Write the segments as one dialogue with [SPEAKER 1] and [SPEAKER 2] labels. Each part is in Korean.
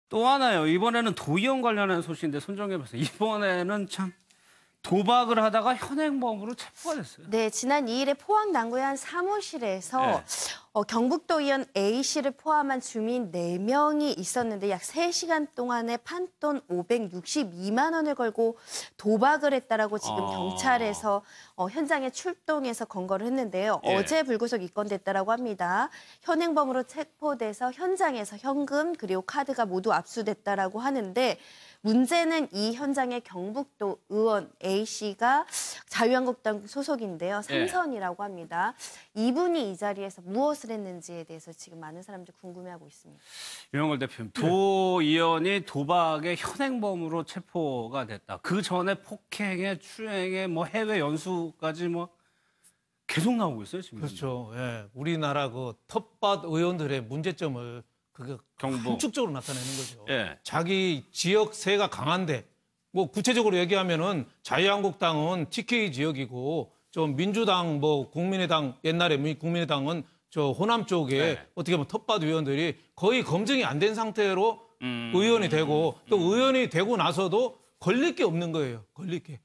[SPEAKER 1] 또 하나요. 이번에는 도의원 관련한 소식인데 손정혜 박사. 이번에는 참 도박을 하다가 현행범으로 체포가 됐어요.
[SPEAKER 2] 네, 지난 2일에 포항 남구의 한 사무실에서 경북도의원 A씨를 포함한 주민 4명이 있었는데 약 3시간 동안에 판돈 562만 원을 걸고 도박을 했다라고 지금 경찰에서 현장에 출동해서 검거를 했는데요. 어제 불구속 입건됐다라고 합니다. 현행범으로 체포돼서 현장에서 현금 그리고 카드가 모두 압수됐다라고 하는데 문제는 이 현장의 경북도 의원 A씨가 자유한국당 소속인데요. 삼선이라고 합니다. 이분이 이 자리에서 무엇을 했는지에 대해서 지금 많은 사람들이 궁금해하고 있습니다.
[SPEAKER 1] 유영걸 대표님, 도의원이 도박의 현행범으로 체포가 됐다. 그 전에 폭행에 추행에 뭐 해외 연수까지 뭐 계속 나오고 있어요, 지금.
[SPEAKER 3] 그렇죠. 예. 우리나라 그 텃밭 의원들의 문제점을 그게 함축적으로 나타내는 거죠. 자기 지역세가 강한데 뭐 구체적으로 얘기하면은 자유한국당은 TK 지역이고 좀 민주당 뭐 국민의당 옛날에 국민의당은 저 호남 쪽에 어떻게 보면 텃밭 의원들이 거의 검증이 안 된 상태로 의원이 되고 또 의원이 되고 나서도 걸릴 게 없는 거예요. 걸릴 게.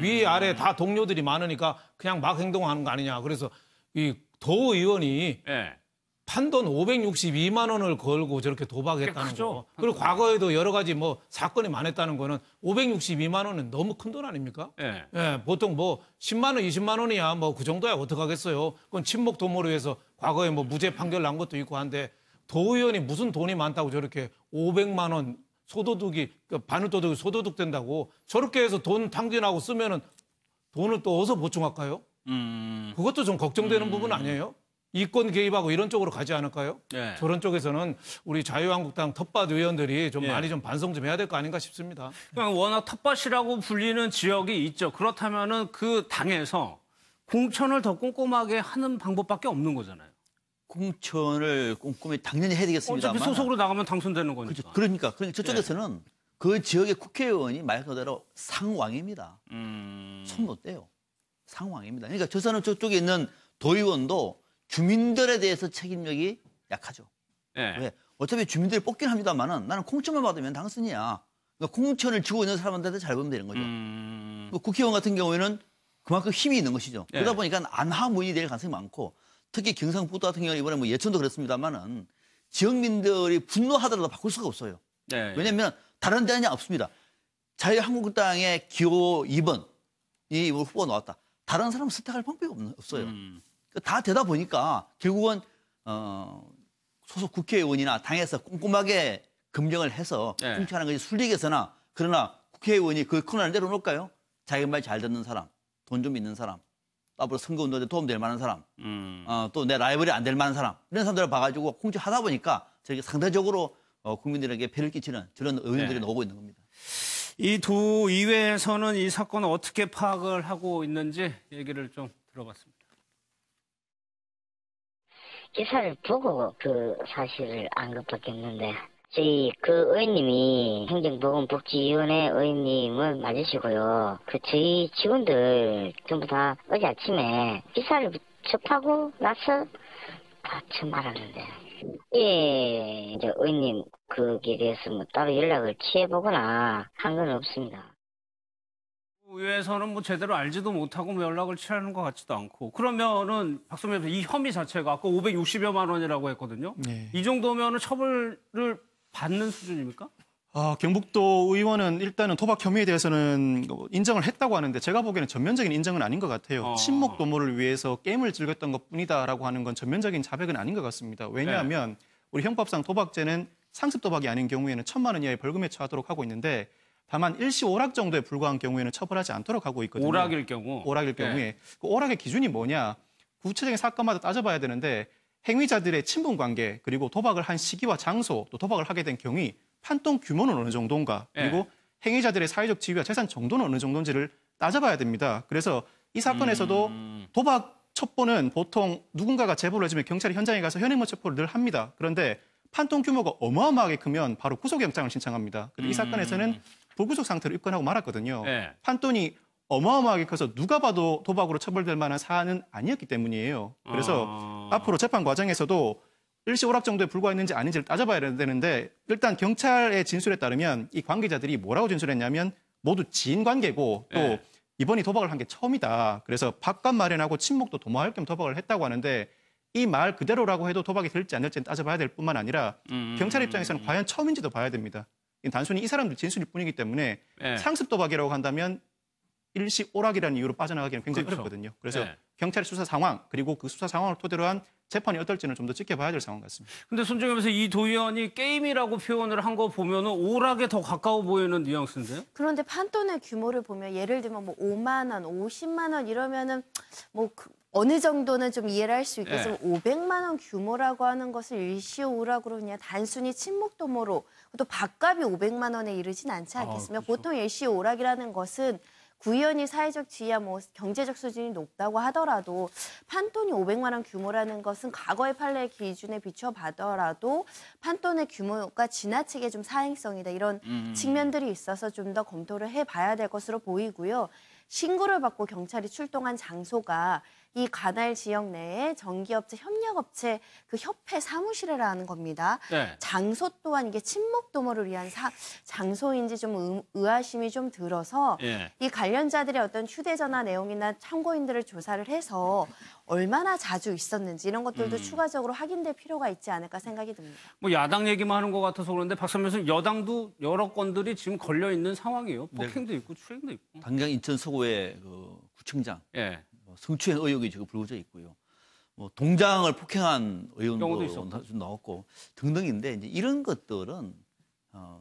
[SPEAKER 3] 위아래 다 동료들이 많으니까 그냥 막 행동하는 거 아니냐. 그래서 이 도의원이 판돈 562만 원을 걸고 저렇게 도박했다는 거. 그리고 과거에도 여러 가지 뭐 사건이 많았다는 거는 562만 원은 너무 큰 돈 아닙니까? 보통 뭐 10만 원, 20만 원이야 뭐 그 정도야 어떡하겠어요. 그건 친목 도모로 해서 과거에 뭐 무죄 판결 난 것도 있고 한데 도의원이 무슨 돈이 많다고 저렇게 500만 원 소도둑이 반을도둑이 소도둑 된다고 저렇게 해서 돈 탕진하고 쓰면은 돈을 또 어디서 보충할까요? 그것도 좀 걱정되는 부분 아니에요? 이권 개입하고 이런 쪽으로 가지 않을까요? 저런 쪽에서는 우리 자유한국당 텃밭 의원들이 좀 많이 좀 반성 좀 해야 될 거 아닌가 싶습니다.
[SPEAKER 1] 그러니까 워낙 텃밭이라고 불리는 지역이 있죠. 그렇다면은 그 당에서 공천을 더 꼼꼼하게 하는 방법밖에 없는 거잖아요.
[SPEAKER 4] 공천을 꼼꼼히 당연히 해야 되겠습니다만.
[SPEAKER 1] 어차피 소속으로 나가면 당선되는 거니까.
[SPEAKER 4] 그렇죠. 그러니까 저쪽에서는 그 지역의 국회의원이 말 그대로 상왕입니다. 손 못 떼요. 상왕입니다. 그러니까 저쪽에 있는 도의원도 주민들에 대해서 책임력이 약하죠. 왜? 어차피 주민들이 뽑긴 합니다만은 나는 공천만 받으면 당선이야. 그러니까 공천을 쥐고 있는 사람한테 잘 보면 되는 거죠. 뭐 국회의원 같은 경우에는 그만큼 힘이 있는 것이죠. 그러다 보니까 안하무인이 될 가능성이 많고 특히 경상북도 같은 경우는 이번에 뭐 예천도 그렇습니다만은 지역민들이 분노하더라도 바꿀 수가 없어요. 왜냐하면 다른 데는 없습니다. 자유한국당의 기호 2번 이 후보가 나왔다. 다른 사람은 선택할 방법이 없어요. 다 되다 보니까 결국은 소속 국회의원이나 당에서 꼼꼼하게 검증을 해서 공천하는 것이 순리겠으나 그러나 국회의원이 그 코너를 내려놓을까요? 자기 말 잘 듣는 사람, 돈 좀 있는 사람, 앞으로 선거운동에 도움될 만한 사람, 또 내 라이벌이 안 될 만한 사람 이런 사람들을 봐가지고 공천하다 보니까 저게 상대적으로 국민들에게 폐를 끼치는 저런 의원들이 나오고 있는 겁니다.
[SPEAKER 1] 이 도의회에서는 이 사건을 어떻게 파악을 하고 있는지 얘기를 좀 들어봤습니다.
[SPEAKER 5] 기사를 보고 그 사실을 언급받겠는데 저희 그 의원님이 행정보건복지위원회 의원님은 맞으시고요. 저희 직원들 전부 다 어제 아침에 기사를 접하고 나서 다 처음 알았는데 이제 의원님 거기에 대해서 뭐 따로 연락을 취해보거나 한 건 없습니다.
[SPEAKER 1] 의회에서는 뭐 제대로 알지도 못하고 뭐 연락을 취하는 것 같지도 않고 그러면은 박선미 대표 이 혐의 자체가 아까 560여만 원이라고 했거든요. 이 정도면은 처벌을 받는 수준입니까?
[SPEAKER 6] 경북도 의원은 일단은 도박 혐의에 대해서는 인정을 했다고 하는데 제가 보기에는 전면적인 인정은 아닌 것 같아요. 친목 도모를 위해서 게임을 즐겼던 것뿐이다라고 하는 건 전면적인 자백은 아닌 것 같습니다. 왜냐하면 우리 형법상 도박죄는 상습 도박이 아닌 경우에는 1,000만 원 이하의 벌금에 처하도록 하고 있는데 다만 일시 오락 정도에 불과한 경우에는 처벌하지 않도록 하고 있거든요.
[SPEAKER 1] 오락일 경우?
[SPEAKER 6] 오락일 경우에. 그 오락의 기준이 뭐냐. 구체적인 사건마다 따져봐야 되는데 행위자들의 친분 관계 그리고 도박을 한 시기와 장소 또 도박을 하게 된 경위 판돈 규모는 어느 정도인가 그리고 행위자들의 사회적 지위와 재산 정도는 어느 정도인지를 따져봐야 됩니다. 그래서 이 사건에서도 도박 첩보는 보통 누군가가 제보를 해주면 경찰이 현장에 가서 현행범 체포를 늘 합니다. 그런데 판돈 규모가 어마어마하게 크면 바로 구속영장을 신청합니다. 근데 이 사건에서는 불구속 상태로 입건하고 말았거든요. 판돈이 어마어마하게 커서 누가 봐도 도박으로 처벌될 만한 사안은 아니었기 때문이에요. 그래서 앞으로 재판 과정에서도 일시 오락 정도에 불과했는지 아닌지를 따져봐야 되는데 일단 경찰의 진술에 따르면 이 관계자들이 뭐라고 진술했냐면 모두 지인 관계고 또
[SPEAKER 1] 예.
[SPEAKER 6] 이번이 도박을 한 게 처음이다. 그래서 밥값 마련하고 친목도 도모할 겸 도박을 했다고 하는데 이 말 그대로라고 해도 도박이 될지 안 될지는 따져봐야 될 뿐만 아니라 경찰 입장에서는 과연 처음인지도 봐야 됩니다. 단순히 이 사람들 진술일 뿐이기 때문에
[SPEAKER 1] 예.
[SPEAKER 6] 상습 도박이라고 한다면 일시 오락이라는 이유로 빠져나가기는 굉장히
[SPEAKER 1] 그렇죠.
[SPEAKER 6] 어렵거든요. 그래서
[SPEAKER 1] 예.
[SPEAKER 6] 경찰의 수사 상황 그리고 그 수사 상황을 토대로 한 재판이 어떨지는 좀 더 지켜봐야 될 상황 같습니다.
[SPEAKER 1] 근데 손정엽에서 이 도의원이 게임이라고 표현을 한 거 보면은 오락에 더 가까워 보이는 뉘앙스인데요?
[SPEAKER 2] 그런데 판돈의 규모를 보면 예를 들면 뭐 5만 원, 50만 원 이러면은 뭐 어느 정도는 좀 이해를 할 수 있겠지만 500만 원 규모라고 하는 것을 일시오락으로 그냥 단순히 친목도모로 또 밥값이 500만 원에 이르진 않지 않겠습니까?
[SPEAKER 1] 그렇죠.
[SPEAKER 2] 보통 일시오락이라는 것은 구의원이 사회적 지위야 뭐 경제적 수준이 높다고 하더라도 판돈이 500만 원 규모라는 것은 과거의 판례 기준에 비춰봐더라도 판돈의 규모가 지나치게 좀 사행성이다 이런 측면들이 있어서 좀 더 검토를 해봐야 될 것으로 보이고요. 신고를 받고 경찰이 출동한 장소가 이 관할 지역 내에 전기업체, 협력업체 그 협회 사무실이라는 겁니다.
[SPEAKER 1] 네.
[SPEAKER 2] 장소 또한 이게 친목도모를 위한 장소인지 좀 의아심이 좀 들어서
[SPEAKER 1] 예.
[SPEAKER 2] 이 관련자들의 어떤 휴대전화 내용이나 참고인들을 조사를 해서 얼마나 자주 있었는지 이런 것들도 추가적으로 확인될 필요가 있지 않을까 생각이 듭니다.
[SPEAKER 1] 뭐 야당 얘기만 하는 것 같아서 그런데 박선배 선생님 여당도 여러 건들이 지금 걸려 있는 상황이에요. 폭행도 있고 추행도 있고.
[SPEAKER 4] 당장 인천 서구의 그 구청장
[SPEAKER 1] 예.
[SPEAKER 4] 성추행 의혹이 지금 불거져 있고요. 뭐 동장을 폭행한
[SPEAKER 1] 경우도
[SPEAKER 4] 의원도 나왔고 등등인데 이제 이런 것들은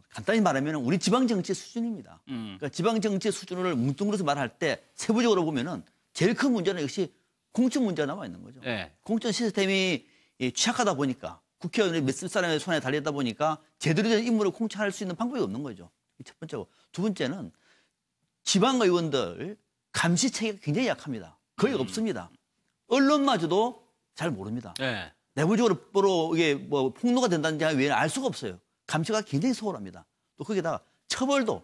[SPEAKER 4] 간단히 말하면 우리 지방 정치 수준입니다. 그러니까 지방 정치 수준을 뭉뚱그려서 말할 때 세부적으로 보면은 제일 큰 문제는 역시 공천 문제가 남아 있는 거죠.
[SPEAKER 1] 예.
[SPEAKER 4] 공천 시스템이 취약하다 보니까 국회의원이 몇 사람의 손에 달렸다 보니까 제대로 된 인물을 공천할 수 있는 방법이 없는 거죠. 첫 번째고 두 번째는 지방 의원들 감시 체계가 굉장히 약합니다. 거의 없습니다. 언론마저도 잘 모릅니다.
[SPEAKER 1] 예.
[SPEAKER 4] 내부적으로 이게 뭐 폭로가 된다는 외에는 알 수가 없어요. 감시가 굉장히 소홀합니다. 또 거기다가 처벌도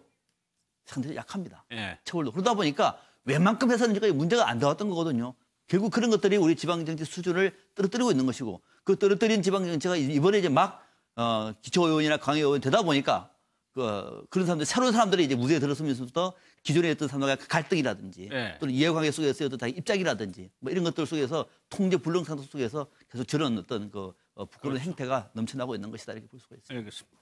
[SPEAKER 4] 상당히 약합니다.
[SPEAKER 1] 예.
[SPEAKER 4] 처벌도. 그러다 보니까 웬만큼 해서는 지금까지 문제가 안 나왔던 거거든요. 결국 그런 것들이 우리 지방정치 수준을 떨어뜨리고 있는 것이고 그 떨어뜨린 지방정치가 이번에 이제 막 기초의원이나 강의의원 되다 보니까 그런 사람들, 새로운 사람들이 이제 무대에 들어서면서부터 기존에 있던 사람들과 갈등이라든지
[SPEAKER 1] 네.
[SPEAKER 4] 또는 이해관계 속에서 어떤 입장이라든지 뭐 이런 것들 속에서 통제 불능 상태 속에서 계속 저런 어떤 부끄러운 행태가 넘쳐나고 있는 것이다 이렇게 볼 수가 있습니다.
[SPEAKER 1] 알겠습니다.